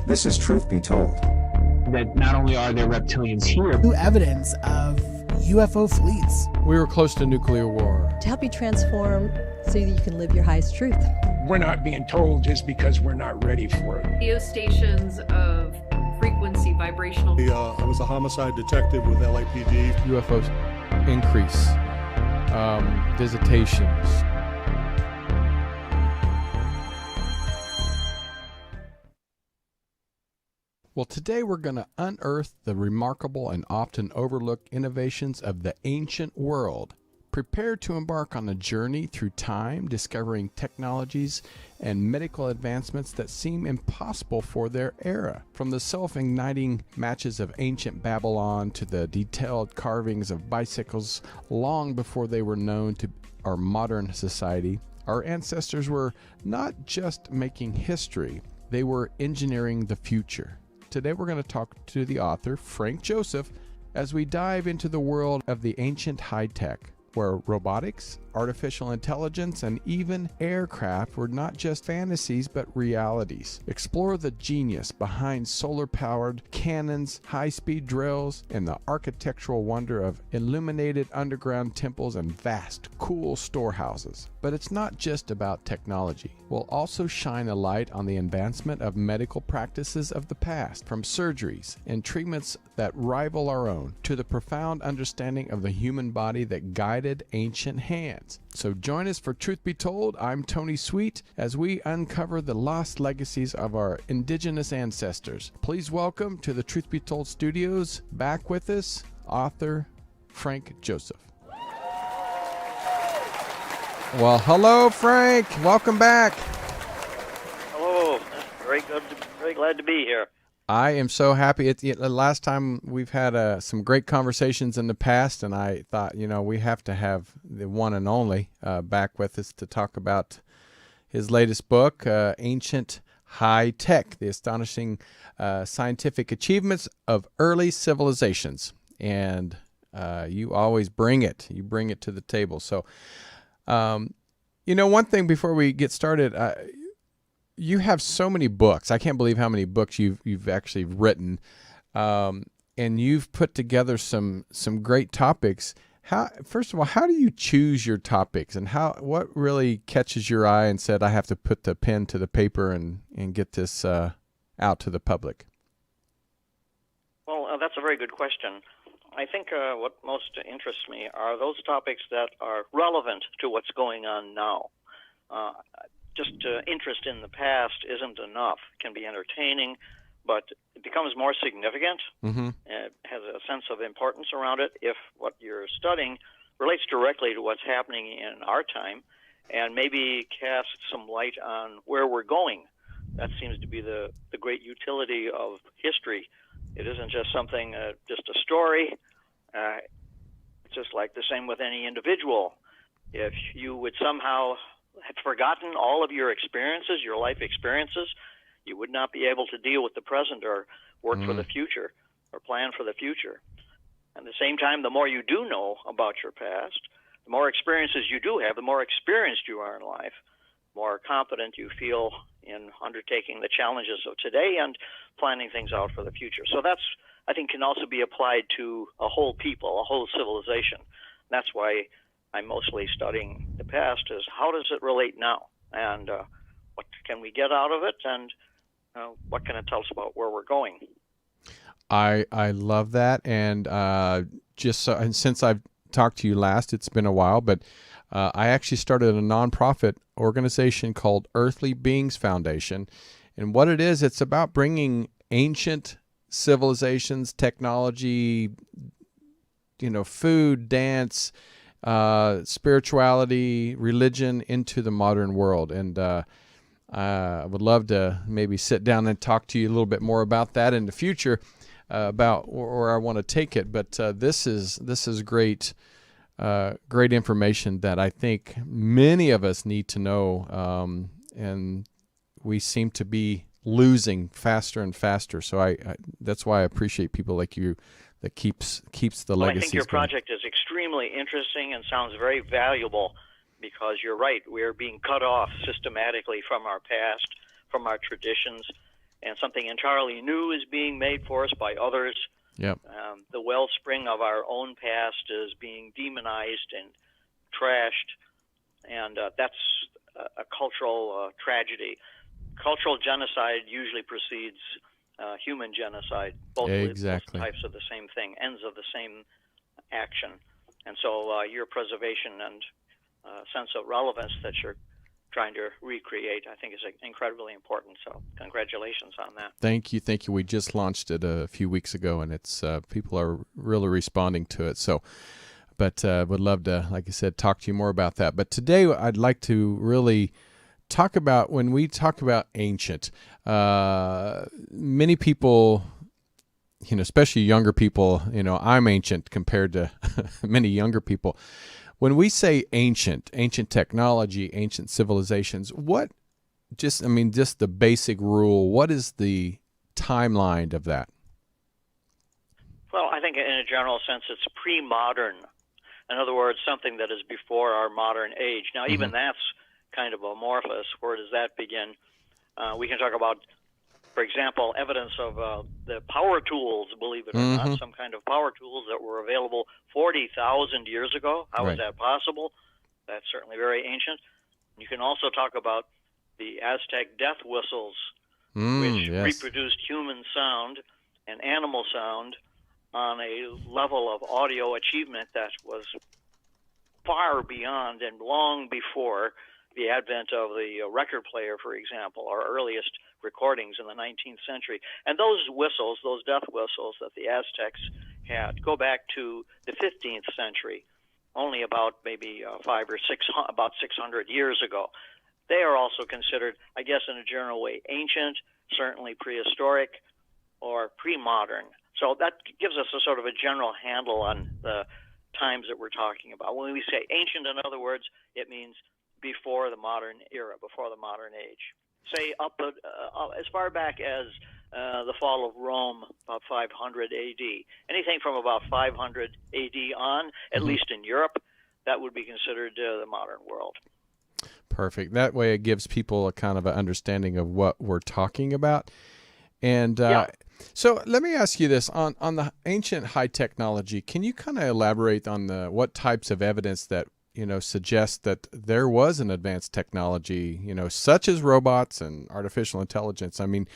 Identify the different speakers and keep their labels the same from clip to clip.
Speaker 1: This is Truth Be Told.
Speaker 2: That not only are there reptilians here,
Speaker 3: new evidence of UFO fleets.
Speaker 4: We were close to nuclear war.
Speaker 5: To help you transform so that you can live your highest truth.
Speaker 6: We're not being told just because we're not ready for it.
Speaker 7: Radio stations of frequency, vibrational.
Speaker 8: I was a homicide detective with LAPD.
Speaker 4: UFOs increase. Visitations. Well, today we're going to unearth the remarkable and often overlooked innovations of the ancient world. Prepare to embark on a journey through time, discovering technologies and medical advancements that seem impossible for their era. From the self-igniting matches of ancient Babylon to the detailed carvings of bicycles long before they were known to our modern society, our ancestors were not just making history, they were engineering the future. Today we're going to talk to the author, Frank Joseph, as we dive into the world of the ancient high-tech, where robotics, artificial intelligence, and even aircraft were not just fantasies but realities. Explore the genius behind solar-powered cannons, high-speed drills, and the architectural wonder of illuminated underground temples and vast, cool storehouses. But it's not just about technology. We'll also shine a light on the advancement of medical practices of the past, from surgeries and treatments that rival our own, to the profound understanding of the human body that guided ancient hands. So join us for Truth Be Told. I'm Tony Sweet as we uncover the lost legacies of our indigenous ancestors. Please welcome to the Truth Be Told studios, back with us, author Frank Joseph. Well, hello, Frank. Welcome back.
Speaker 9: Hello. Very good. Very glad to be here.
Speaker 4: I am so happy. The last time we've had some great conversations in the past, and I thought, we have to have the one and only back with us to talk about his latest book, Ancient High Tech, the astonishing scientific achievements of early civilizations. And you always bring it. You bring it to the table. So, one thing before we get started, you have so many books. I can't believe how many books you've actually written, and you've put together some great topics. First of all, how do you choose your topics, and what really catches your eye and said, I have to put the pen to the paper and get this out to the public?
Speaker 9: Well, that's a very good question. I think what most interests me are those topics that are relevant to what's going on now. Just interest in the past isn't enough. It can be entertaining, but it becomes more significant.
Speaker 4: Mm-hmm.
Speaker 9: It has a sense of importance around it if what you're studying relates directly to what's happening in our time and maybe casts some light on where we're going. That seems to be the great utility of history. It isn't just something, just a story. It's just like the same with any individual. If you would somehow had forgotten all of your experiences, your life experiences, you would not be able to deal with the present or work for the future or plan for the future. At the same time, the more you do know about your past, the more experiences you do have, the more experienced you are in life, the more confident you feel in undertaking the challenges of today and planning things out for the future. So that's, I think, can also be applied to a whole people, a whole civilization. That's why I'm mostly studying the past is how does it relate now, and what can we get out of it, and what can it tell us about where we're going?
Speaker 4: I love that, and and since I've talked to you last, it's been a while, but I actually started a nonprofit organization called Earthly Beings Foundation, and what it is, it's about bringing ancient civilizations, technology, food, dance, spirituality, religion into the modern world. And I would love to maybe sit down and talk to you a little bit more about that in the future, about where I want to take it. But this is great, great information that I think many of us need to know, and we seem to be losing faster and faster. So I that's why I appreciate people like you that keeps the legacy.
Speaker 9: I think your project is extremely interesting and sounds very valuable because you're right. We're being cut off systematically from our past, from our traditions, and something entirely new is being made for us by others.
Speaker 4: Yep.
Speaker 9: The wellspring of our own past is being demonized and trashed, and that's a cultural tragedy. Cultural genocide usually precedes human genocide. Both types of the same thing, ends of the same action. And so your preservation and sense of relevance that you're trying to recreate, I think, is incredibly important. So congratulations on that.
Speaker 4: Thank you. We just launched it a few weeks ago, and it's people are really responding to it. So, but would love to, like I said, talk to you more about that. But today I'd like to really talk about, when we talk about ancient, many people, especially younger people, I'm ancient compared to many younger people. When we say ancient technology, ancient civilizations, just the basic rule, what is the timeline of that?
Speaker 9: Well, I think in a general sense, it's pre-modern. In other words, something that is before our modern age. Now, even that's kind of amorphous. Where does that begin? We can talk about, for example, evidence of the power tools, believe it or not, some kind of power tools that were available 40,000 years ago. How is that possible? That's certainly very ancient. You can also talk about the Aztec death whistles, which reproduced human sound and animal sound on a level of audio achievement that was far beyond and long before the advent of the record player, for example, our earliest recordings in the 19th century. And those whistles, those death whistles that the Aztecs had, go back to the 15th century, only about maybe about 600 years ago. They are also considered, I guess in a general way, ancient, certainly prehistoric, or pre-modern. So that gives us a sort of a general handle on the times that we're talking about. When we say ancient, in other words, it means before the modern era, before the modern age. Say up as far back as the fall of Rome, about 500 A.D. Anything from about 500 A.D. on, at least in Europe, that would be considered the modern world.
Speaker 4: Perfect. That way it gives people a kind of an understanding of what we're talking about. And so let me ask you this. On the ancient high technology, can you kind of elaborate on what types of evidence that suggest that there was an advanced technology, such as robots and artificial intelligence? I mean,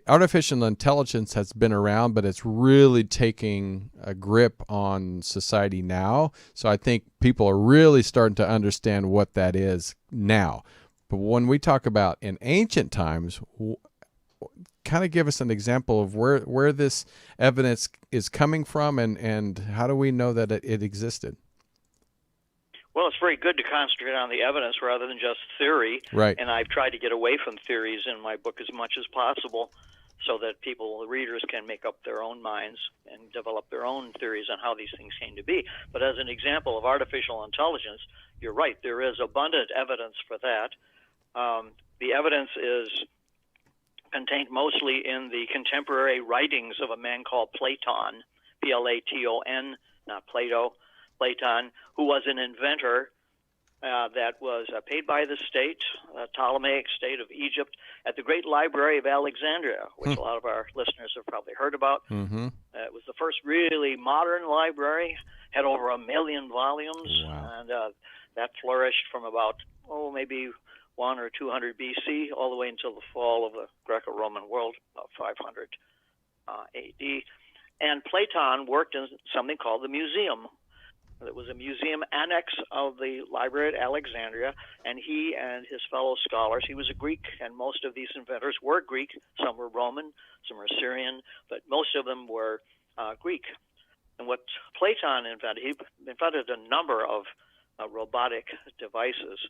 Speaker 4: artificial intelligence has been around, but it's really taking a grip on society now. So I think people are really starting to understand what that is now. But when we talk about in ancient times, kind of give us an example of where this evidence is coming from, and how do we know that it existed?
Speaker 9: Well, it's very good to concentrate on the evidence rather than just theory.
Speaker 4: Right.
Speaker 9: And I've tried to get away from theories in my book as much as possible so that the readers can make up their own minds and develop their own theories on how these things came to be. But as an example of artificial intelligence, you're right, there is abundant evidence for that. The evidence is contained mostly in the contemporary writings of a man called Platon, Platon, not Plato, Platon, who was an inventor that was paid by the state, Ptolemaic state of Egypt, at the Great Library of Alexandria, which a lot of our listeners have probably heard about. It was the first really modern library, had over 1 million volumes, and that flourished from about, maybe 100 or 200 BC, all the way until the fall of the Greco-Roman world, about 500 AD. And Platon worked in something called the museum. It was a museum annex of the library at Alexandria, and he and his fellow scholars, he was a Greek, and most of these inventors were Greek. Some were Roman, some were Syrian, but most of them were Greek. And what Platon invented, he invented a number of robotic devices,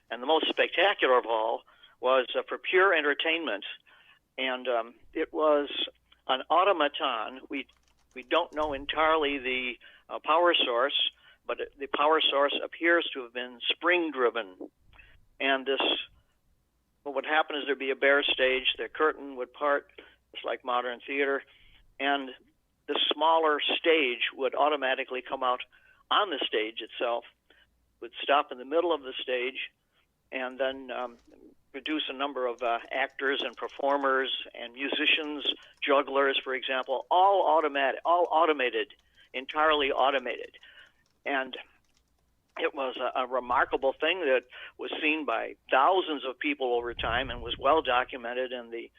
Speaker 9: and the most spectacular of all was for pure entertainment, and it was an automaton. We don't know entirely the power source, but the power source appears to have been spring-driven. And what would happen is there'd be a bare stage, the curtain would part, just like modern theater, and the smaller stage would automatically come out on the stage itself, would stop in the middle of the stage, and then produce a number of actors and performers and musicians, jugglers, for example, all automated, entirely automated. And it was a remarkable thing that was seen by thousands of people over time and was well documented in the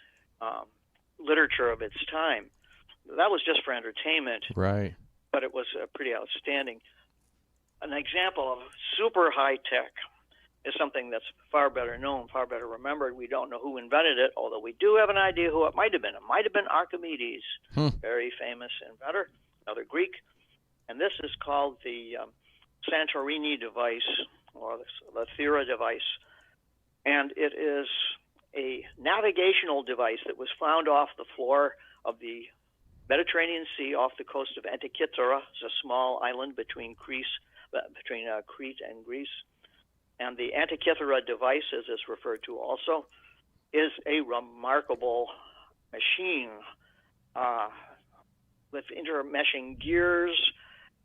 Speaker 9: literature of its time. That was just for entertainment,
Speaker 4: Right.
Speaker 9: but it was pretty outstanding. An example of super high tech is something that's far better known, far better remembered. We don't know who invented it, although we do have an idea who it might have been. It might have been Archimedes, very famous inventor, another Greek. And this is called the Santorini device, or the Thera device. And it is a navigational device that was found off the floor of the Mediterranean Sea off the coast of Antikythera. It's a small island between Crete and Greece. And the Antikythera device, as it's referred to also, is a remarkable machine with intermeshing gears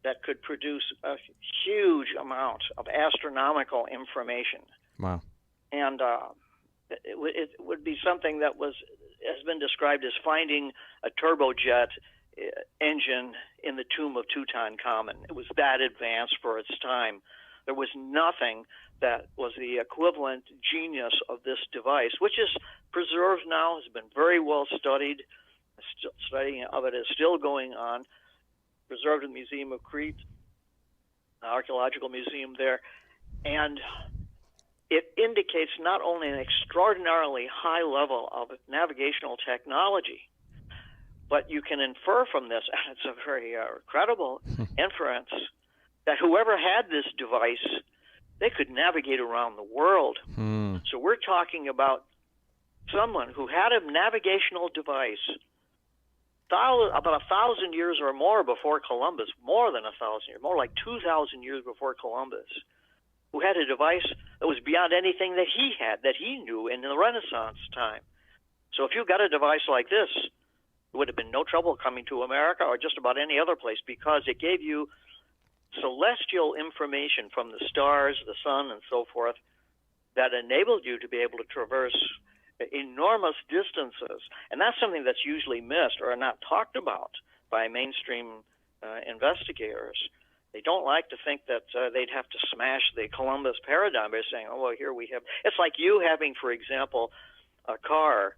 Speaker 9: that could produce a huge amount of astronomical information.
Speaker 4: Wow.
Speaker 9: And it would be something that has been described as finding a turbojet engine in the tomb of Tutankhamun. It was that advanced for its time. There was nothing that was the equivalent genius of this device, which is preserved now, has been very well studied. Studying of it is still going on, preserved in the Museum of Crete, Archaeological Museum there. And it indicates not only an extraordinarily high level of navigational technology, but you can infer from this, and it's a very credible inference, that whoever had this device, they could navigate around the world. So we're talking about someone who had a navigational device about 1,000 years or more before Columbus, more than 1,000 years, more like 2,000 years before Columbus, who had a device that was beyond anything that he had, that he knew in the Renaissance time. So if you got a device like this, it would have been no trouble coming to America or just about any other place, because it gave you celestial information from the stars, the sun, and so forth that enabled you to be able to traverse enormous distances. And that's something that's usually missed or not talked about by mainstream investigators. They don't like to think that they'd have to smash the Columbus paradigm by saying, oh, well, here we have... It's like you having, for example, a car.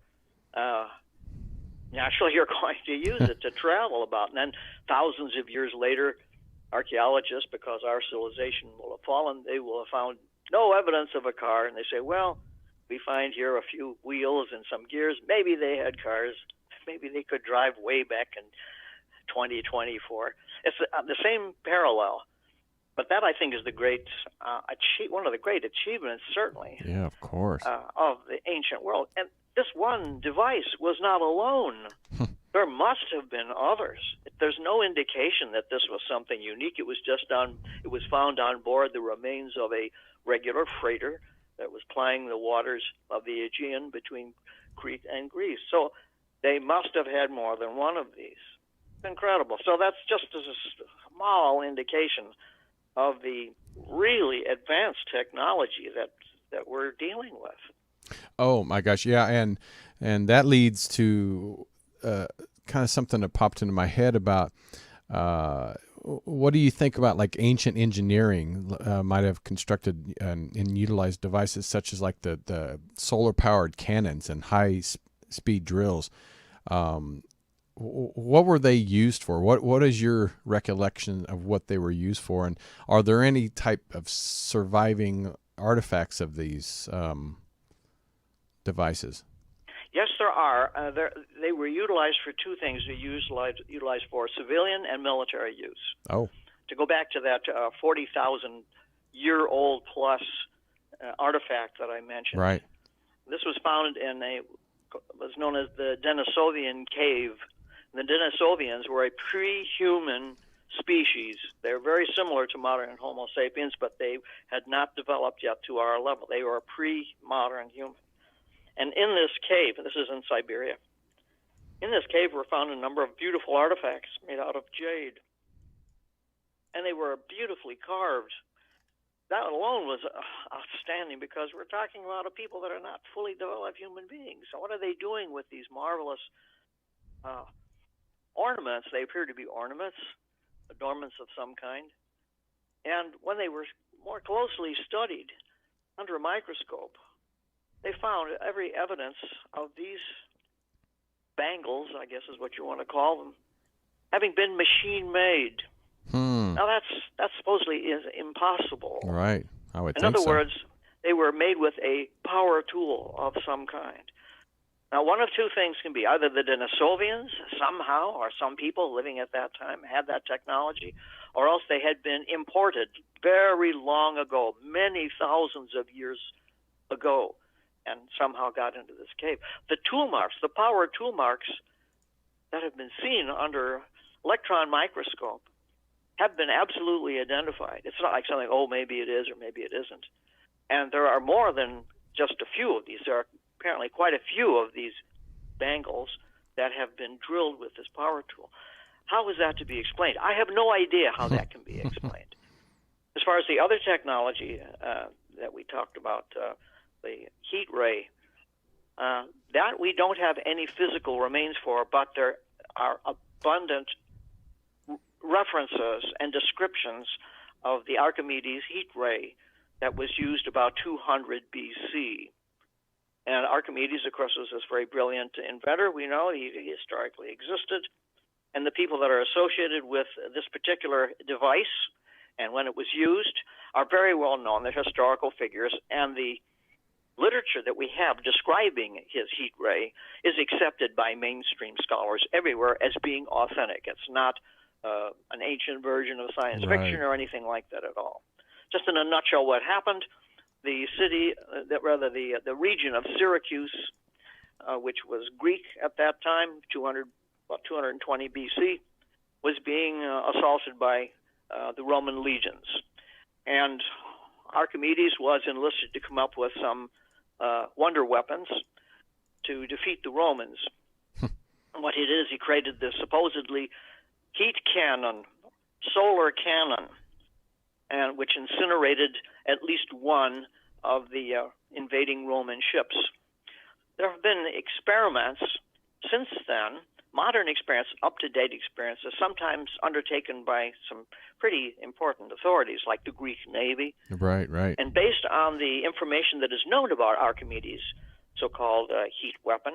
Speaker 9: Naturally, you're going to use it to travel about. And then thousands of years later, archaeologists, because our civilization will have fallen, they will have found no evidence of a car. And they say, well, we find here a few wheels and some gears. Maybe they had cars. Maybe they could drive way back in 2024. It's the same parallel. But that, I think, is the great one of the great achievements, certainly.
Speaker 4: Yeah, of course.
Speaker 9: Of the ancient world. And this one device was not alone. There must have been others. There's no indication that this was something unique. It was found on board the remains of a regular freighter that was plying the waters of the Aegean between Crete and Greece. So they must have had more than one of these. It's incredible. So that's just a small indication of the really advanced technology that we're dealing with.
Speaker 4: Oh my gosh, yeah, and that leads to kind of something that popped into my head about what do you think about like ancient engineering might have constructed and utilized devices such as like the solar powered cannons and high speed drills. What were they used for? What is your recollection of what they were used for? And are there any type of surviving artifacts of these devices?
Speaker 9: Yes, there are. They were utilized for two things. They utilized for civilian and military use. Oh. To go back to that 40,000-year-old plus artifact that I mentioned.
Speaker 4: Right.
Speaker 9: This was found in was known as the Denisovian cave. The Denisovians were a pre-human species. They're very similar to modern Homo sapiens, but they had not developed yet to our level. They were a pre-modern human. And in this cave, this is in Siberia, in this cave were found a number of beautiful artifacts made out of jade. And they were beautifully carved. that alone was outstanding, because we're talking about people that are not fully developed human beings. So what are they doing with these marvelous ornaments? They appear to be ornaments, adornments of some kind. And when they were more closely studied under a microscope, they found every evidence of these bangles, I guess is what you want to call them, having been machine-made. Now that supposedly is impossible.
Speaker 4: Right. I would
Speaker 9: In
Speaker 4: think
Speaker 9: other
Speaker 4: so.
Speaker 9: words, they were made with a power tool of some kind. Now, one of two things can be: either the Denisovians somehow, or some people living at that time, had that technology, or else they had been imported very long ago, many thousands of years ago, and somehow got into this cave. The tool marks, the power tool marks that have been seen under electron microscope, have been absolutely identified. It's not like something, oh, maybe it is or maybe it isn't. And there are more than just a few of these. There are apparently quite a few of these bangles that have been drilled with this power tool. How is that to be explained? I have no idea how that can be explained. As far as the other technology that we talked about, the heat ray, that we don't have any physical remains for, but there are abundant references and descriptions of the Archimedes heat ray that was used about 200 BC. And Archimedes, of course, was this very brilliant inventor. We know he historically existed. And the people that are associated with this particular device and when it was used are very well known. They're historical figures. And the literature that we have describing his heat ray is accepted by mainstream scholars everywhere as being authentic. It's not an ancient version of science fiction or anything like that at all. Just in a nutshell, what happened: the city, the region of Syracuse, which was Greek at that time, 220 BC, was being assaulted by the Roman legions, and Archimedes was enlisted to come up with some wonder weapons to defeat the Romans. What he did is he created this supposedly heat cannon, solar cannon, and which incinerated at least one of the invading Roman ships. There have been experiments since then, modern experiments, up-to-date experiences, sometimes undertaken by some pretty important authorities like the Greek Navy.
Speaker 4: Right.
Speaker 9: And based on the information that is known about Archimedes' so-called heat weapon,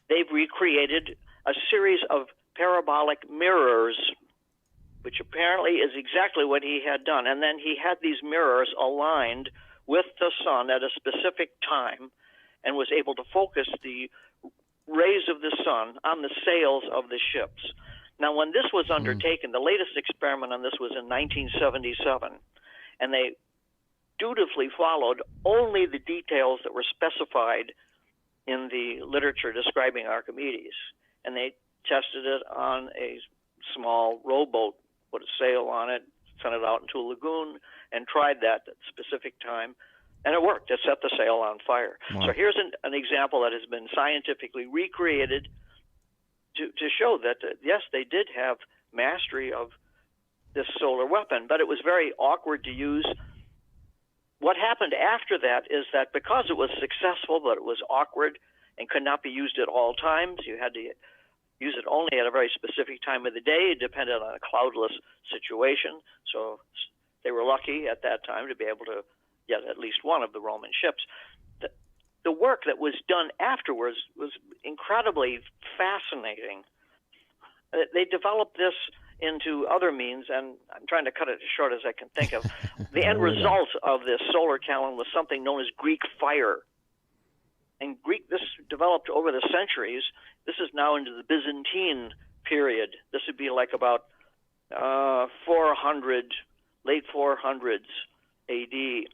Speaker 9: they've recreated a series of parabolic mirrors, which apparently is exactly what he had done. And then he had these mirrors aligned with the sun at a specific time and was able to focus the rays of the sun on the sails of the ships. Now, when this was undertaken, the latest experiment on this was in 1977, and they dutifully followed only the details that were specified in the literature describing Archimedes. And they tested it on a small rowboat, put a sail on it, sent it out into a lagoon, and tried that at a specific time. And it worked. It set the sail on fire.
Speaker 4: Wow.
Speaker 9: So here's an example that has been scientifically recreated to show that, yes, they did have mastery of this solar weapon, but it was very awkward to use. What happened after that is that because it was successful, but it was awkward and could not be used at all times, you had to use it only at a very specific time of the day. It depended on a cloudless situation. So they were lucky at that time to be able to get at least one of the Roman ships. The work that was done afterwards was incredibly fascinating. They developed this into other means, and I'm trying to cut it as short as I can think of. The end result of this solar calendar was something known as Greek fire. And this developed over the centuries. This is now into the Byzantine period. This would be like about 400, late 400s AD.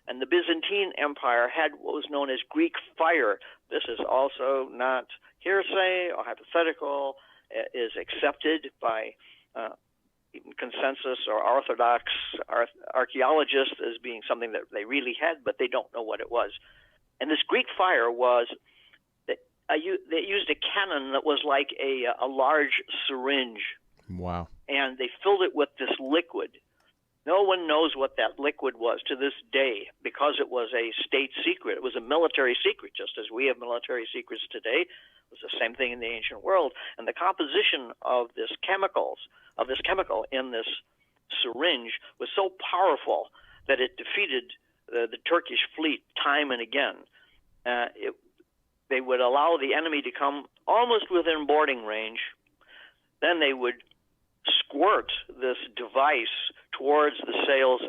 Speaker 9: And the Byzantine Empire had what was known as Greek fire. This is also not hearsay or hypothetical. It is accepted by even consensus or orthodox archaeologists as being something that they really had, but they don't know what it was. And this Greek fire was that they used a cannon that was like a large syringe.
Speaker 4: Wow.
Speaker 9: And they filled it with this liquid. No one knows what that liquid was to this day because it was a state secret. It was a military secret, just as we have military secrets today. It was the same thing in the ancient world. And the composition of this chemical in this syringe was so powerful that it defeated the Turkish fleet time and again. They would allow the enemy to come almost within boarding range. Then they would squirt this device towards the sails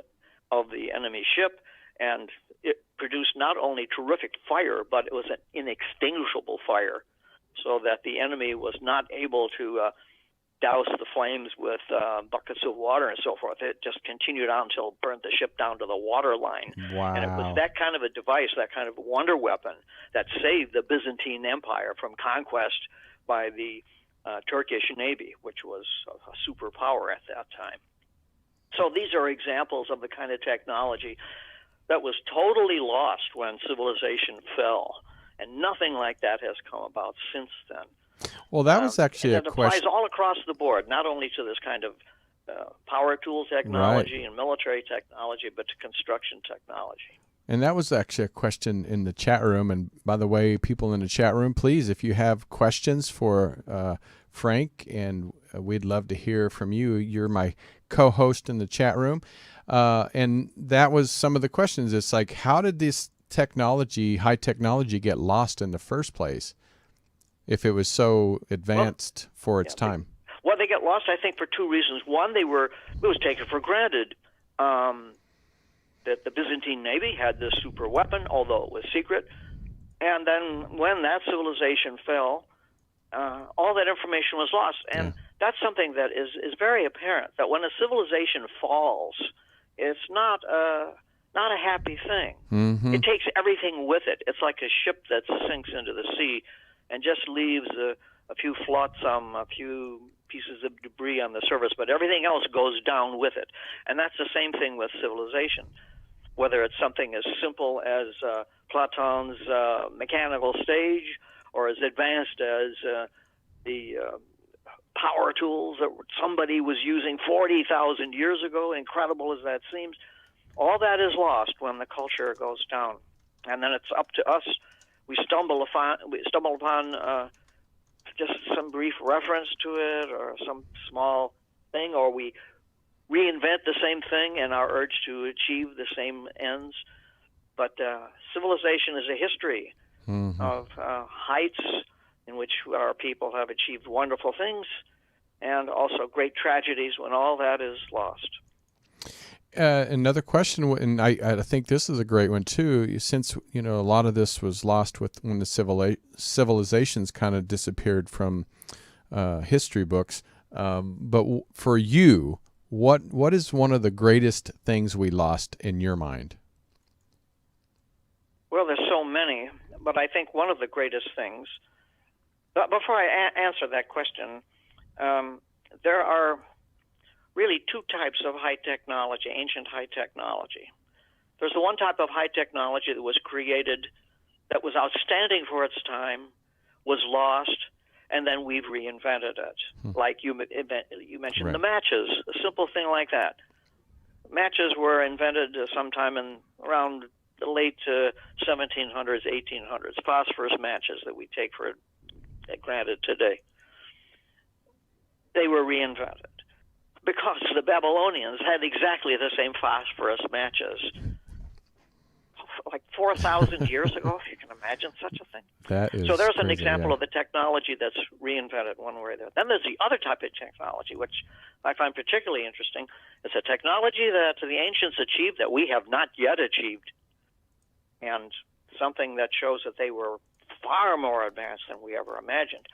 Speaker 9: of the enemy ship, and it produced not only terrific fire, but it was an inextinguishable fire, so that the enemy was not able to douse the flames with buckets of water and so forth. It just continued on until it burnt the ship down to the water line.
Speaker 4: Wow.
Speaker 9: And it was that kind of a device, that kind of wonder weapon, that saved the Byzantine Empire from conquest by the Turkish Navy, which was a superpower at that time. So these are examples of the kind of technology that was totally lost when civilization fell, and nothing like that has come about since then.
Speaker 4: Well, that was actually a
Speaker 9: question. It applies all across the board, not only to this kind of power tool technology and military technology, but to construction technology.
Speaker 4: And that was actually a question in the chat room. And by the way, people in the chat room, please, if you have questions for Frank, and we'd love to hear from you. You're my co-host in the chat room. And that was some of the questions. It's like, how did this technology, high technology, get lost in the first place if it was so advanced for its time?
Speaker 9: Well, they get lost, I think, for two reasons. One, it was taken for granted that the Byzantine Navy had this super weapon, although it was secret. And then when that civilization fell, all that information was lost. And that's something that is very apparent, that when a civilization falls, it's not a happy thing. Mm-hmm. It takes everything with it. It's like a ship that sinks into the sea and just leaves a few flotsam, a few pieces of debris on the surface, but everything else goes down with it. And that's the same thing with civilization. Whether it's something as simple as Platon's mechanical stage, or as advanced as the power tools that somebody was using 40,000 years ago, incredible as that seems, all that is lost when the culture goes down. And then it's up to us. We stumble upon just some brief reference to it or some small thing, or we reinvent the same thing in our urge to achieve the same ends. But civilization is a history of heights in which our people have achieved wonderful things, and also great tragedies when all that is lost.
Speaker 4: Another question, and I think this is a great one too, since a lot of this was lost when the civilizations kind of disappeared from history books. But for you, what is one of the greatest things we lost in your mind?
Speaker 9: Well, there's so many, but I think one of the greatest things. But before I answer that question, there are really two types of high technology, ancient high technology. There's the one type of high technology that was created, that was outstanding for its time, was lost, and then we've reinvented it. Like you mentioned the matches, a simple thing like that. Matches were invented sometime around the late 1700s, 1800s, phosphorus matches that we take for granted today. They were reinvented because the Babylonians had exactly the same phosphorus matches like 4,000 years ago, if you can imagine such a thing.
Speaker 4: That is
Speaker 9: so there's an
Speaker 4: crazy,
Speaker 9: example of the technology that's reinvented one way or the other. Then there's the other type of technology, which I find particularly interesting. It's a technology that the ancients achieved that we have not yet achieved, and something that shows that they were far more advanced than we ever imagined.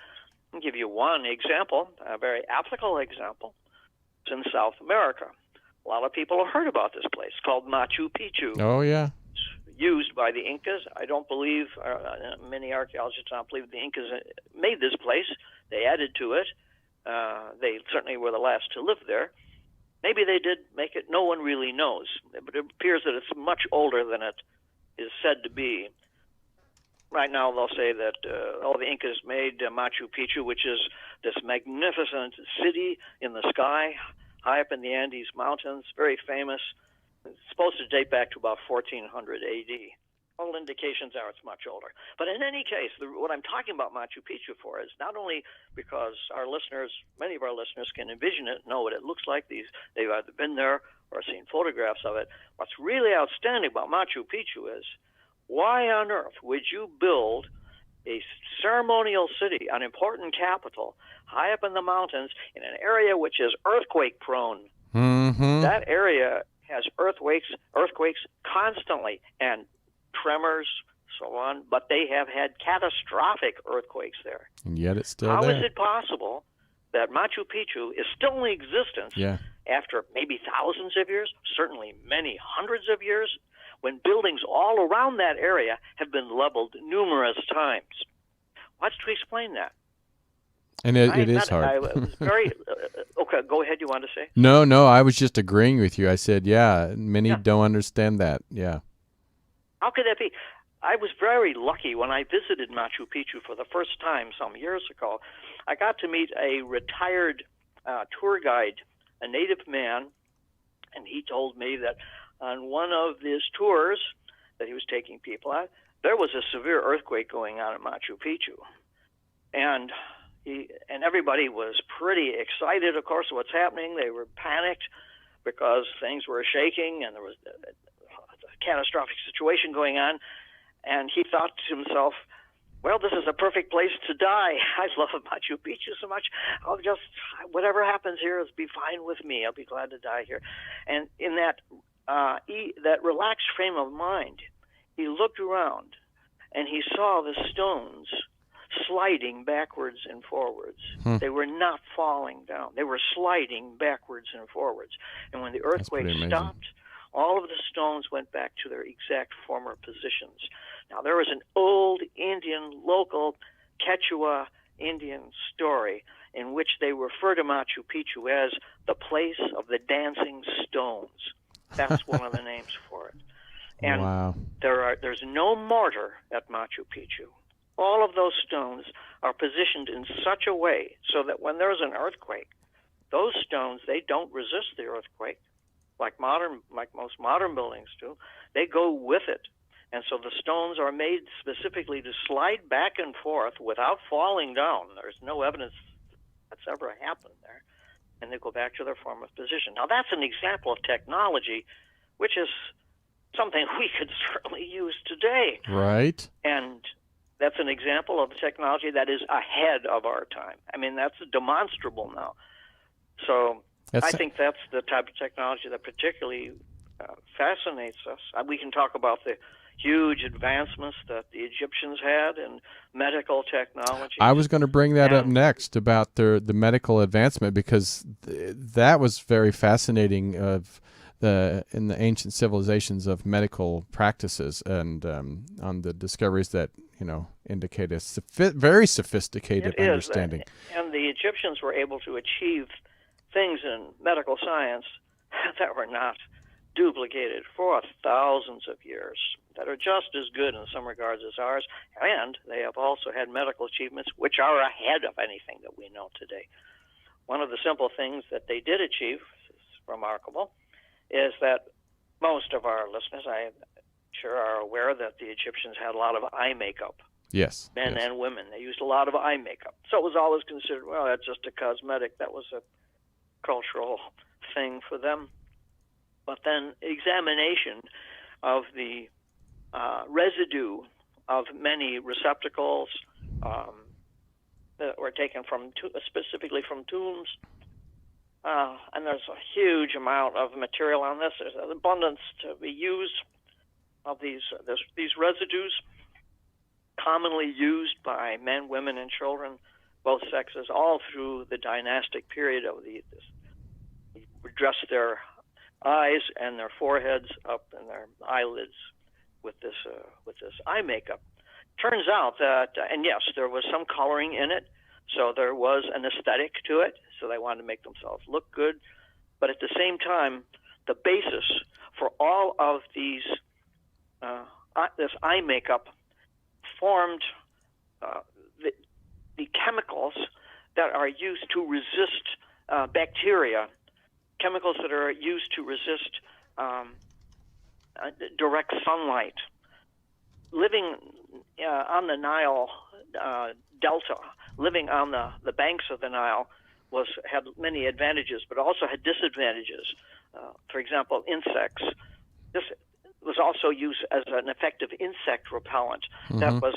Speaker 9: I'll give you one example, a very applicable example. It's in South America. A lot of people have heard about this place called Machu Picchu.
Speaker 4: Oh, yeah.
Speaker 9: It's used by the Incas. I don't believe, many archaeologists don't believe the Incas made this place. They added to it. They certainly were the last to live there. Maybe they did make it. No one really knows. But it appears that it's much older than it is said to be. Right now, they'll say that the Incas made Machu Picchu, which is this magnificent city in the sky, high up in the Andes Mountains, very famous. It's supposed to date back to about 1400 AD. All indications are it's much older. But in any case, what I'm talking about Machu Picchu for is not only because our listeners, many of our listeners can envision it, know what it looks like. They've either been there or seen photographs of it. What's really outstanding about Machu Picchu is, why on earth would you build a ceremonial city, an important capital, high up in the mountains in an area which is earthquake prone?
Speaker 4: Mm-hmm.
Speaker 9: That area has earthquakes constantly, and tremors, so on, but they have had catastrophic earthquakes there.
Speaker 4: And yet it's still
Speaker 9: How
Speaker 4: there.
Speaker 9: How is it possible that Machu Picchu is still in existence after maybe thousands of years, certainly many hundreds of years, when buildings all around that area have been leveled numerous times? What's to explain that?
Speaker 4: And it is hard.
Speaker 9: I was very okay, go ahead. You want to say?
Speaker 4: No, I was just agreeing with you. I said, many don't understand that. Yeah.
Speaker 9: How could that be? I was very lucky when I visited Machu Picchu for the first time some years ago. I got to meet a retired tour guide, a native man, and he told me that on one of his tours that he was taking people on, there was a severe earthquake going on at Machu Picchu. And everybody was pretty excited, of course, what's happening. They were panicked because things were shaking and there was a catastrophic situation going on. And he thought to himself, well, this is a perfect place to die. I love Machu Picchu so much. I'll just, whatever happens here is be fine with me. I'll be glad to die here. And in that that relaxed frame of mind, he looked around and he saw the stones sliding backwards and forwards. They were not falling down. They were sliding backwards and forwards. And when the earthquake stopped, all of the stones went back to their exact former positions. Now, there is an old Indian, local Quechua Indian story in which they refer to Machu Picchu as the place of the dancing stones. That's one of the names for it. And there's no mortar at Machu Picchu. All of those stones are positioned in such a way so that when there's an earthquake, those stones, they don't resist the earthquake like most modern buildings do. They go with it. And so the stones are made specifically to slide back and forth without falling down. There's no evidence that's ever happened there. And they go back to their former position. Now, that's an example of technology, which is something we could certainly use today.
Speaker 4: Right.
Speaker 9: And that's an example of technology that is ahead of our time. I mean, that's demonstrable now. So I think that's the type of technology that particularly fascinates us. We can talk about the huge advancements that the Egyptians had in medical technology.
Speaker 4: I was going to bring that up next about the medical advancement, because that was very fascinating in the ancient civilizations of medical practices, and on the discoveries that indicate a very sophisticated understanding.
Speaker 9: And the Egyptians were able to achieve things in medical science that were not duplicated for thousands of years, that are just as good in some regards as ours, and they have also had medical achievements which are ahead of anything that we know today. One of the simple things that they did achieve, is remarkable, is that most of our listeners, I am sure, are aware that the Egyptians had a lot of eye makeup.
Speaker 4: Yes.
Speaker 9: Men and women. They used a lot of eye makeup. So it was always considered, well, that's just a cosmetic. That was a cultural thing for them. But then examination of the residue of many receptacles that were taken from specifically from tombs, and there's a huge amount of material on this. There's an abundance to be used of these residues, commonly used by men, women, and children, both sexes, all through the dynastic period of they dress their eyes and their foreheads up and their eyelids with this eye makeup. Turns out that, and yes, there was some coloring in it, so there was an aesthetic to it, so they wanted to make themselves look good. But at the same time, the basis for all of these this eye makeup formed the chemicals that are used to resist bacteria chemicals that are used to resist direct sunlight. Living on the Nile Delta, living on the banks of the Nile, had many advantages, but also had disadvantages. For example, insects. This was also used as an effective insect repellent that was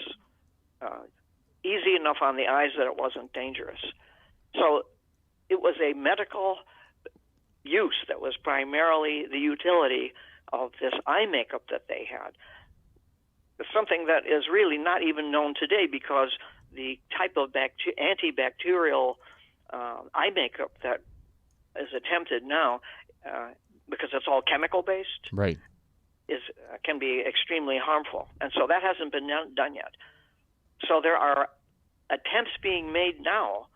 Speaker 9: easy enough on the eyes that it wasn't dangerous. So it was a medical use that was primarily the utility of this eye makeup that they had. It's something that is really not even known today, because the type of antibacterial eye makeup that is attempted now, because it's all chemical based,
Speaker 4: Right.
Speaker 9: Can be extremely harmful, and so that hasn't been done yet. So there are attempts being made now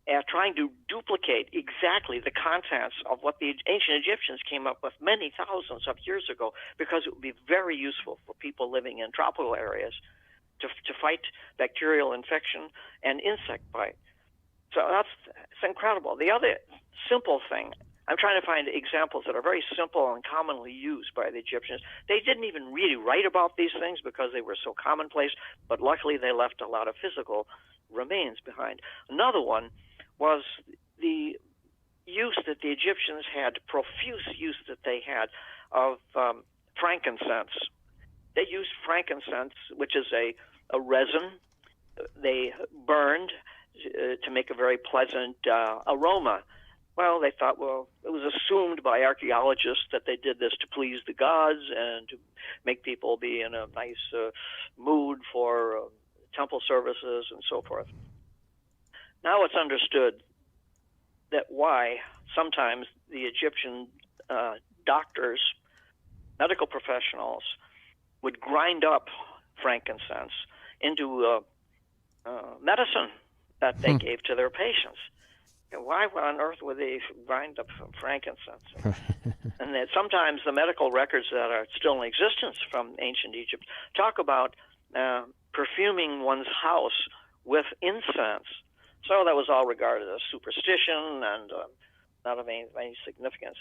Speaker 9: at trying to duplicate exactly the contents of what the ancient Egyptians came up with many thousands of years ago, because it would be very useful for people living in tropical areas to fight bacterial infection and insect bite. So it's incredible. The other simple thing, I'm trying to find examples that are very simple and commonly used by the Egyptians. They didn't even really write about these things because they were so commonplace, but luckily they left a lot of physical remains behind. Another one was the use that the Egyptians had, profuse use that they had of frankincense. They used frankincense, which is a resin. They burned to make a very pleasant aroma. Well, they thought, it was assumed by archaeologists that they did this to please the gods and to make people be in a nice mood for temple services and so forth. Now it's understood that why sometimes the Egyptian doctors, medical professionals, would grind up frankincense into medicine that they gave to their patients. And why on earth would they grind up some frankincense? And that sometimes the medical records that are still in existence from ancient Egypt talk about perfuming one's house with incense. So that was all regarded as superstition and not of any significance.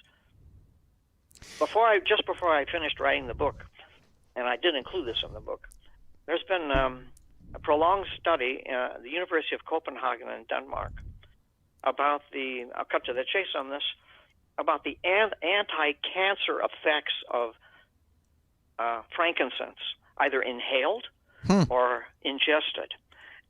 Speaker 9: Just before I finished writing the book, and I did include this in the book, there's been a prolonged study at the University of Copenhagen in Denmark about I'll cut to the chase on this, about the anti-cancer effects of frankincense, either inhaled or ingested.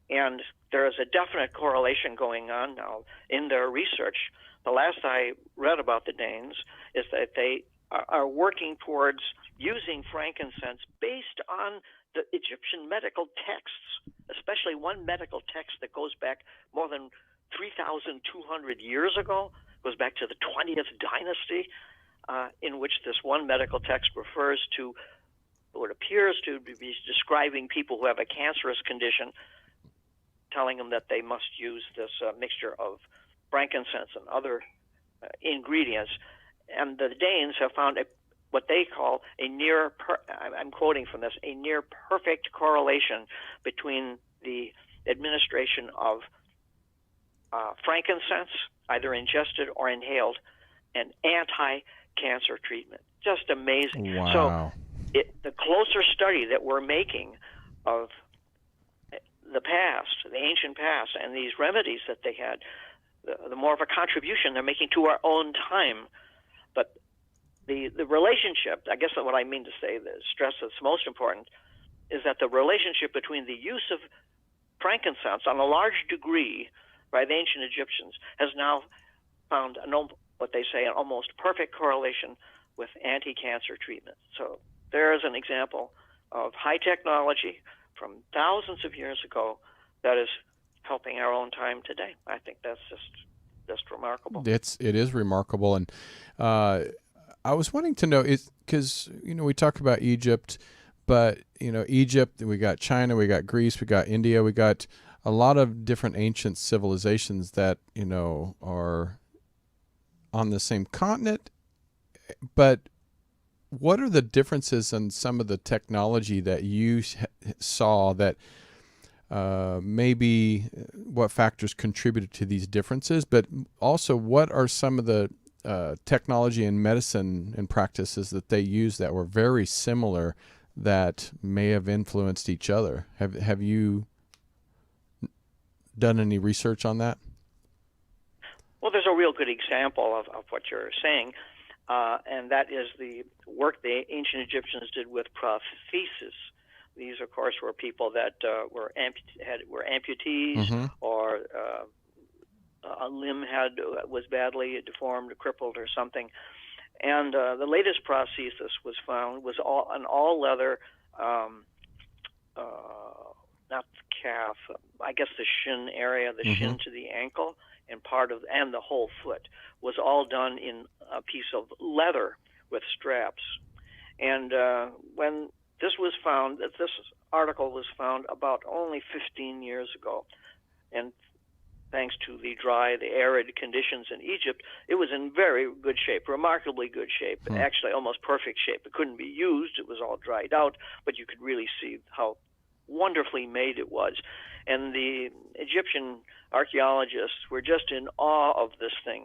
Speaker 9: And there is a definite correlation going on now in their research. The last I read about the Danes is that they are working towards using frankincense based on the Egyptian medical texts, especially one medical text that goes back more than 3,200 years ago, goes back to the 20th dynasty, in which this one medical text refers to what appears to be describing people who have a cancerous condition, telling them that they must use this mixture of frankincense and other ingredients. And the Danes have found what they call I'm quoting from this, a near perfect correlation between the administration of frankincense, either ingested or inhaled, and anti-cancer treatment. Just amazing.
Speaker 4: Wow.
Speaker 9: So the closer study that we're making of the past, the ancient past, and these remedies that they had, the more of a contribution they're making to our own time. But the relationship, I guess what I mean to say, the stress that's most important, is that the relationship between the use of frankincense on a large degree by the ancient Egyptians has now found what they say an almost perfect correlation with anti-cancer treatment. So there is an example of high technology from thousands of years ago that is helping our own time today. I think that's just remarkable.
Speaker 4: It is remarkable, and I was wanting to know, because we talk about Egypt, but Egypt, we got China, we got Greece, we got India, we got a lot of different ancient civilizations that are on the same continent. But what are the differences in some of the technology that you saw that maybe what factors contributed to these differences, but also what are some of the technology and medicine and practices that they use that were very similar that may have influenced each other. Have you done any research on that?
Speaker 9: Well, there's a real good example of what you're saying, and that is the work the ancient Egyptians did with prosthesis. These, of course, were people that were amputees, or a limb was badly deformed, or crippled, or something. And the latest prosthesis was found was an all leather, not the calf, I guess the shin area, the shin to the ankle, and the whole foot was all done in a piece of leather with straps. And when this was found, this article was found about only 15 years ago, and thanks to the arid conditions in Egypt, it was in very good shape, remarkably good shape, actually almost perfect shape. It couldn't be used. It was all dried out, but you could really see how wonderfully made it was. And the Egyptian archaeologists were just in awe of this thing,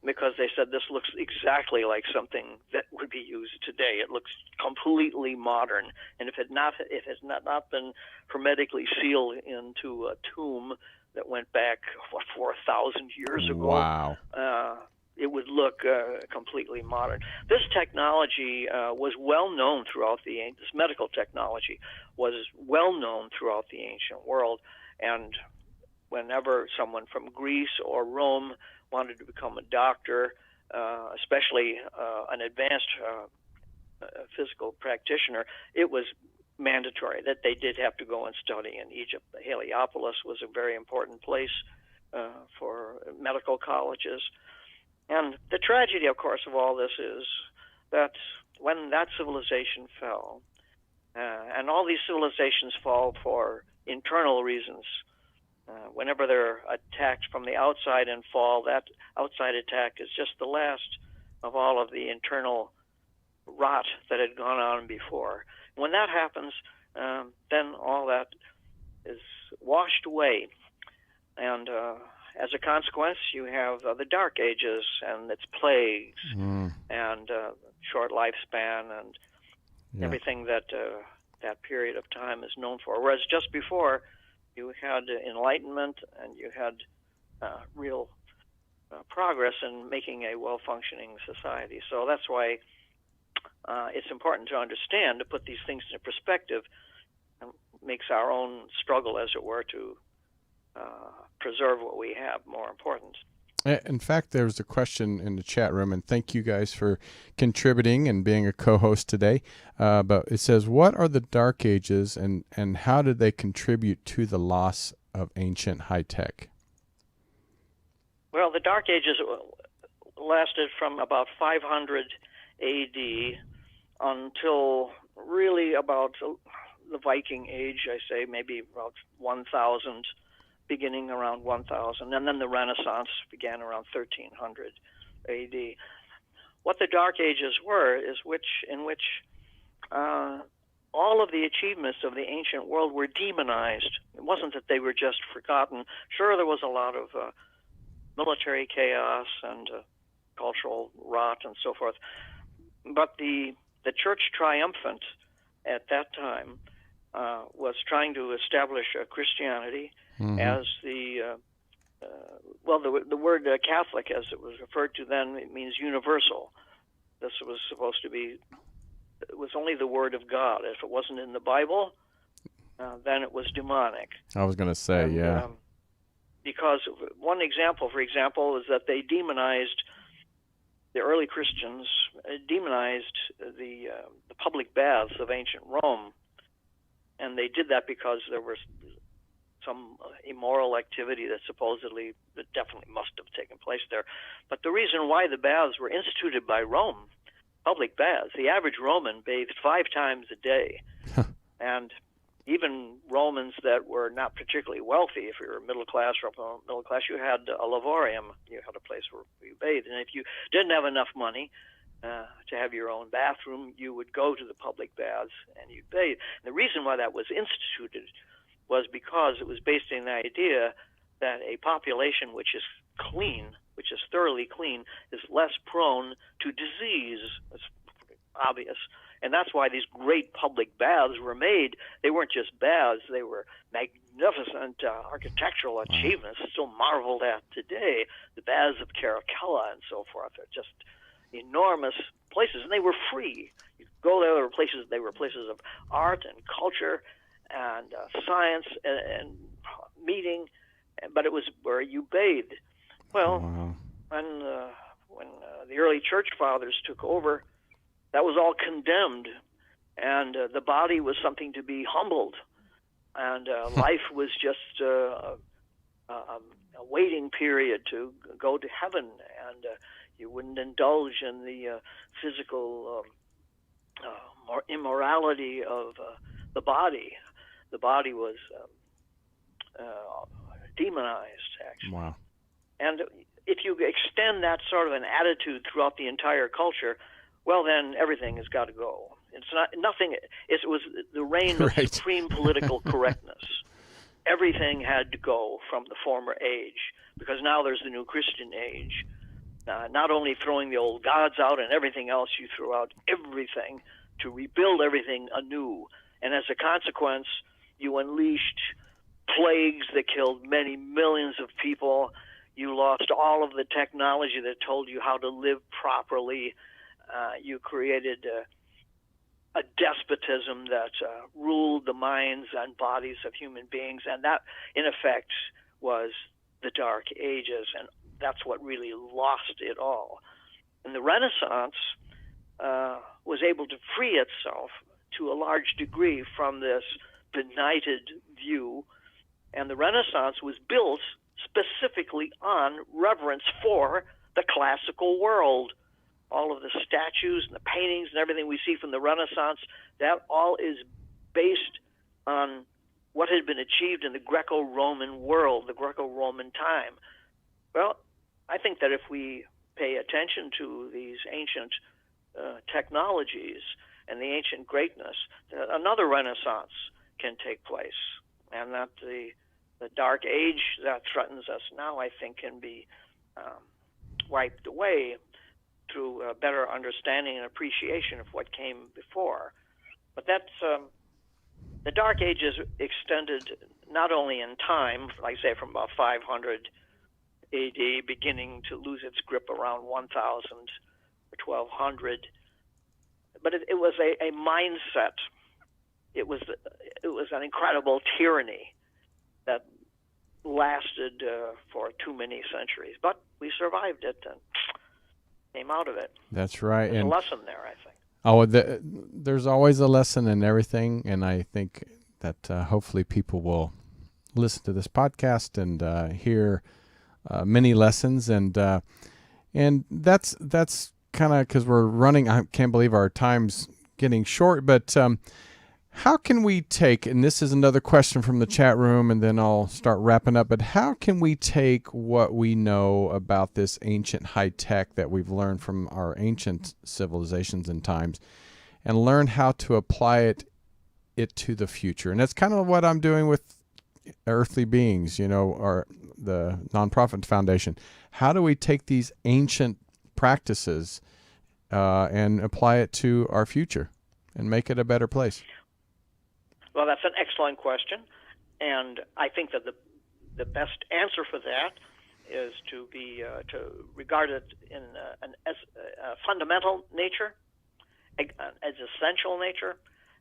Speaker 9: because they said this looks exactly like something that would be used today. It looks completely modern, and if it has not been hermetically sealed into a tomb that went back 4,000 years ago,
Speaker 4: wow,
Speaker 9: it would look completely modern. This technology was well known throughout this medical technology was well known throughout the ancient world, and whenever someone from Greece or Rome wanted to become a doctor, especially an advanced physical practitioner, it was mandatory that they did have to go and study in Egypt. Heliopolis was a very important place for medical colleges. And the tragedy, of course, of all this is that when that civilization fell, and all these civilizations fall for internal reasons, whenever they're attacked from the outside and fall, that outside attack is just the last of all of the internal rot that had gone on before. When that happens, then all that is washed away. And as a consequence, you have the Dark Ages and its plagues and short lifespan and everything that that period of time is known for. Whereas just before, you had enlightenment and you had real progress in making a well-functioning society. So that's why it's important to understand, to put these things into perspective, and makes our own struggle, as it were, to preserve what we have more important.
Speaker 4: In fact, there's a question in the chat room, and thank you guys for contributing and being a co-host today. But it says, what are the Dark Ages, and how did they contribute to the loss of ancient high tech?
Speaker 9: Well, the Dark Ages lasted from about 500 A.D. until really about the Viking Age, I say, maybe about 1,000, beginning around 1,000, and then the Renaissance began around 1300 A.D. What the Dark Ages were is in which all of the achievements of the ancient world were demonized. It wasn't that they were just forgotten. Sure, there was a lot of military chaos and cultural rot and so forth, but the church triumphant at that time was trying to establish Christianity as the word Catholic, as it was referred to then, it means universal. This was supposed to be, it was only the word of God. If it wasn't in the Bible, then it was demonic.
Speaker 4: I was going to say,
Speaker 9: because one example, for example, is that they demonized, the early Christians demonized the public baths of ancient Rome. And they did that because there was some immoral activity that definitely must have taken place there. But the reason why the baths were instituted by Rome, public baths, the average Roman bathed 5 times a day. And even Romans that were not particularly wealthy, if you were middle class or upper middle class, you had a lavorium, you had a place where you bathed. And if you didn't have enough money to have your own bathroom, you would go to the public baths and you'd bathe. And the reason why that was instituted was because it was based on the idea that a population which is clean which is thoroughly clean, is less prone to disease. It's obvious. And that's why these great public baths were made. They weren't just baths, they were magnificent architectural achievements, still marveled at today. The baths of Caracalla and so forth are just enormous places, and they were free. You go there, they were places of art and culture and science and meeting, but it was where you bathed. Well, when the early church fathers took over, that was all condemned, and the body was something to be humbled, and life was just a waiting period to go to heaven, and you wouldn't indulge in the physical immorality of the body. The body was demonized, actually.
Speaker 4: Wow.
Speaker 9: And if you extend that sort of an attitude throughout the entire culture, well, then everything has got to go. It's not nothing. It was the reign of supreme political correctness. Everything had to go from the former age, because now there's the new Christian age. Not only throwing the old gods out and everything else, you throw out everything to rebuild everything anew. And as a consequence, you unleashed plagues that killed many millions of people. You lost all of the technology that told you how to live properly. You created a despotism that ruled the minds and bodies of human beings, and that, in effect, was the Dark Ages, and that's what really lost it all. And the Renaissance was able to free itself to a large degree from this benighted view, and the Renaissance was built specifically on reverence for the classical world. All of the statues and the paintings and everything we see from the Renaissance, that all is based on what had been achieved in the Greco-Roman world, the Greco-Roman time. Well, I think that if we pay attention to these ancient technologies and the ancient greatness, that another Renaissance can take place, and that the Dark Age that threatens us now, I think, can be wiped away through a better understanding and appreciation of what came before. But that's the Dark Ages extended not only in time, like say from about 500 AD, beginning to lose its grip around 1000 or 1200, but it was a mindset. It was an incredible tyranny that lasted for too many centuries. But we survived it and came out of it.
Speaker 4: That's right.
Speaker 9: There's
Speaker 4: and
Speaker 9: a lesson there, I think.
Speaker 4: Oh, there's always a lesson in everything, and I think that hopefully people will listen to this podcast and hear many lessons, and that's kind of because we're running. I can't believe our time's getting short, but how can we take, and this is another question from the chat room, and then I'll start wrapping up, but how can we take what we know about this ancient high tech that we've learned from our ancient civilizations and times and learn how to apply it to the future? And that's kind of what I'm doing with Earthly Beings, or the nonprofit foundation. How do we take these ancient practices and apply it to our future and make it a better place?
Speaker 9: Well, that's an excellent question, and I think that the best answer for that is to regard it in as a fundamental nature, as essential nature.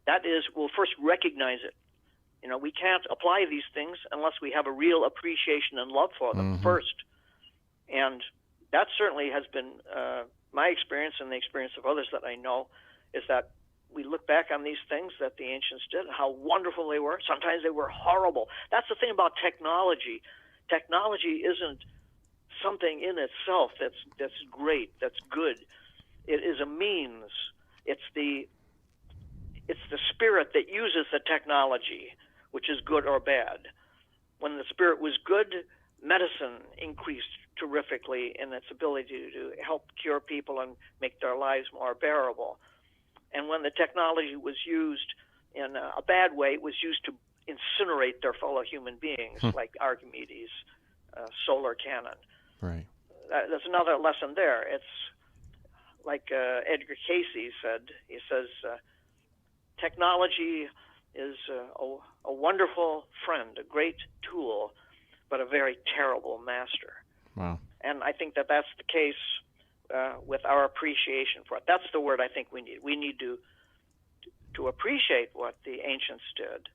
Speaker 9: That is, we'll first recognize it. We can't apply these things unless we have a real appreciation and love for them first, and that certainly has been my experience and the experience of others that I know, is that we look back on these things that the ancients did and how wonderful they were. Sometimes they were horrible. That's the thing about technology. Technology isn't something in itself that's great, that's good. It is a means. It's the spirit that uses the technology, which is good or bad. When the spirit was good, medicine increased terrifically in its ability to help cure people and make their lives more bearable. And when the technology was used in a bad way, it was used to incinerate their fellow human beings, like Archimedes' solar cannon.
Speaker 4: Right.
Speaker 9: there's another lesson there. It's like Edgar Casey said. He says, technology is a wonderful friend, a great tool, but a very terrible master.
Speaker 4: Wow.
Speaker 9: And I think that that's the case with our appreciation for it. That's the word I think we need. We need to appreciate what the ancients did,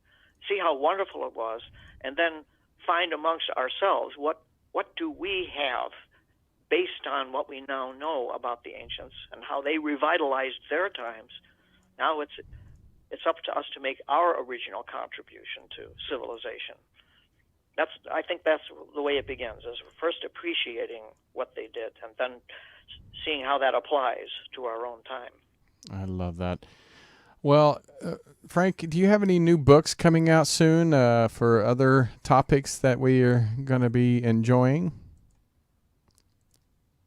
Speaker 9: see how wonderful it was, and then find amongst ourselves what do we have based on what we now know about the ancients and how they revitalized their times. Now it's up to us to make our original contribution to civilization. I think that's the way it begins, is first appreciating what they did and then seeing how that applies to our own time.
Speaker 4: I love that. Well, Frank, do you have any new books coming out soon for other topics that we are going to be enjoying?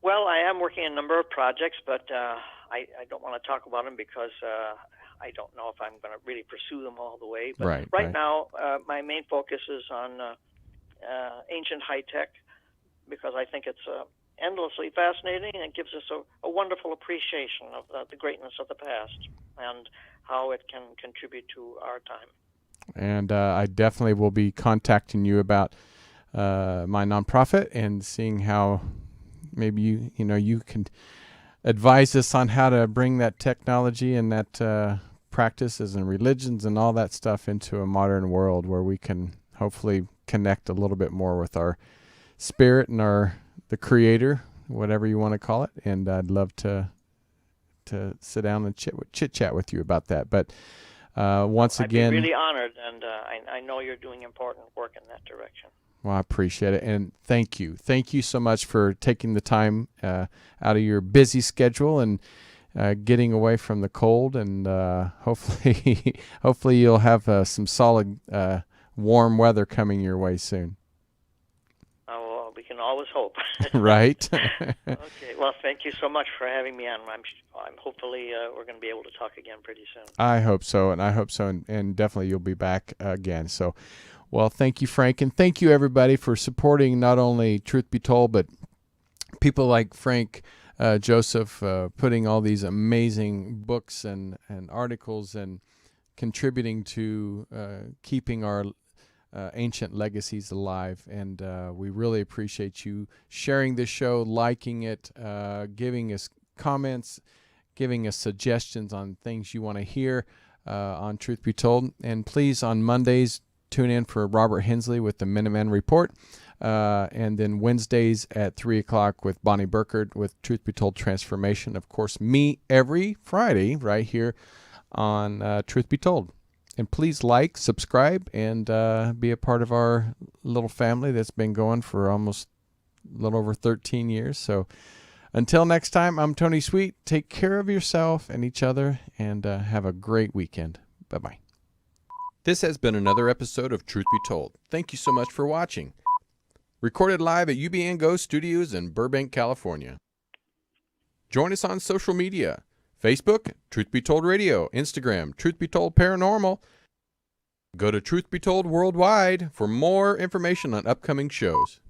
Speaker 9: Well, I am working on a number of projects, but I don't want to talk about them because I don't know if I'm going to really pursue them all the way. But right now, my main focus is on ancient high-tech because I think it's endlessly fascinating and it gives us a wonderful appreciation of the greatness of the past and how it can contribute to our time.
Speaker 4: And I definitely will be contacting you about my nonprofit and seeing how maybe you can advise us on how to bring that technology and that practices and religions and all that stuff into a modern world where we can hopefully connect a little bit more with our spirit and the creator, whatever you want to call it. And I'd love to sit down and chit chat with you about that. But once again,
Speaker 9: I'd be really honored, and I know you're doing important work in that direction. Well,
Speaker 4: I appreciate it, and thank you so much for taking the time out of your busy schedule and getting away from the cold. And hopefully you'll have some solid warm weather coming your way soon.
Speaker 9: Oh, we can always hope.
Speaker 4: Right.
Speaker 9: Okay. Well, thank you so much for having me on. I'm hopefully we're going to be able to talk again pretty soon.
Speaker 4: I hope so, and definitely you'll be back again. So, well, thank you, Frank, and thank you everybody for supporting not only Truth Be Told, but people like Frank Joseph putting all these amazing books and articles and contributing to keeping our ancient legacies alive. And we really appreciate you sharing this show, liking it, giving us comments, giving us suggestions on things you want to hear on Truth Be Told. And please, on Mondays, tune in for Robert Hensley with the Minuteman Report. And then Wednesdays at 3 o'clock with Bonnie Burkert with Truth Be Told Transformation. Of course, me every Friday right here on Truth Be Told. And please like, subscribe, and be a part of our little family that's been going for almost a little over 13 years. So until next time, I'm Tony Sweet. Take care of yourself and each other, and have a great weekend. Bye-bye. This has been another episode of Truth Be Told. Thank you so much for watching. Recorded live at UBN Go Studios in Burbank, California. Join us on social media. Facebook, Truth Be Told Radio. Instagram, Truth Be Told Paranormal. Go to Truth Be Told Worldwide for more information on upcoming shows.